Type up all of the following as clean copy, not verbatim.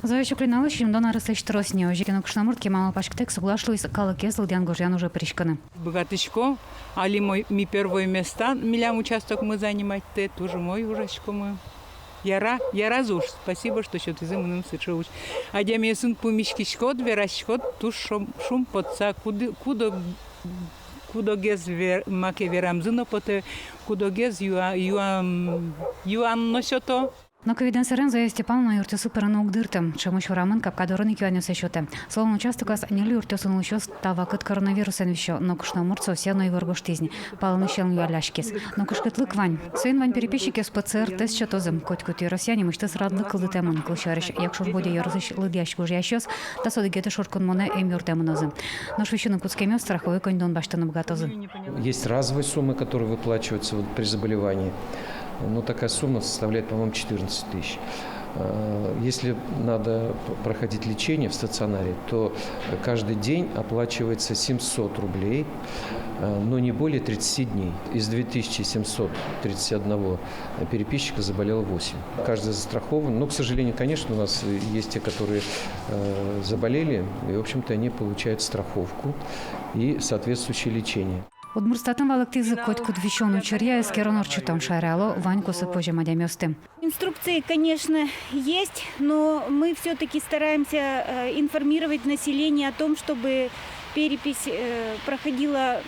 Зоя клинала, чем донары сочтросни, уже кино кшнамуртки мама пашктек соглашлуис калакес лдян гожьян уже пришканы. Богатычко, али ми первое место, милям участок мы занимать, те тоже мой ужаско мы. Я разуш, спасибо, что что ты за мной сычуч. А я мне сын помещки шкод, верашкод, туш шум подца, куда гез маке верам зыно поте, куда гез юан носето. Но ковиден сирен Зоя Степановна юртесу перанук дыртым, чему шурамын капкадорын кюаню сечоте. Словом участокас нели юртесун лучос тавакыт коронавирусен вещо, но кушнамурцо все но и воргоштизни. Паланы щелн юаляшкис. Но кушкытлык вань. Сын вань переписчики с ПЦР тест чотозым. Котькут и россияне мышты срадлы кылдытемон клышарыш. Як шурбоде юрзыш лыдящ гужящос, та содыгеты шуркун моне эм юртемонозым. Но швещуны куцкемё страховой кондон баштаны богатозым. Есть разовые суммы, которые выплачиваются при заболевании. Но такая сумма составляет, по-моему, 14 тысяч. Если надо проходить лечение в стационаре, то каждый день оплачивается 700 рублей, но не более 30 дней. Из 2731 переписчика заболело 8. Каждый застрахован. Но, к сожалению, конечно, у нас есть те, которые заболели, и, в общем-то, они получают страховку и соответствующее лечение. Удмурстатым валактизы котькут вещону чурья с керонорчутом шаряло Ваньку сапожа мадямёсты. Инструкции, конечно, есть, но мы все-таки стараемся информировать население о том, чтобы перепись проходила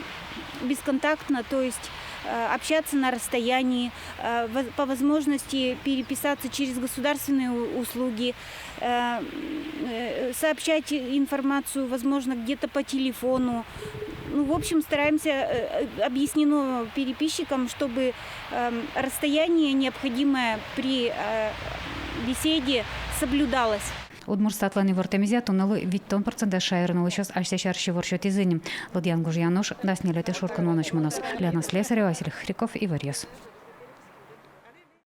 бесконтактно, то есть общаться на расстоянии, по возможности переписаться через государственные услуги, сообщать информацию, возможно, где-то по телефону. Ну, в общем, стараемся, объяснено переписчикам, чтобы расстояние, необходимое при беседе, соблюдалось. Удмурстатланы вортемизя туннелы виттон процента шайрны лычос ашсешарши воршот изынем. Лодьян Гужьянош, да снялеты шуркан моночмонос. Лена Слесарева, Василий Хриков и Варьес.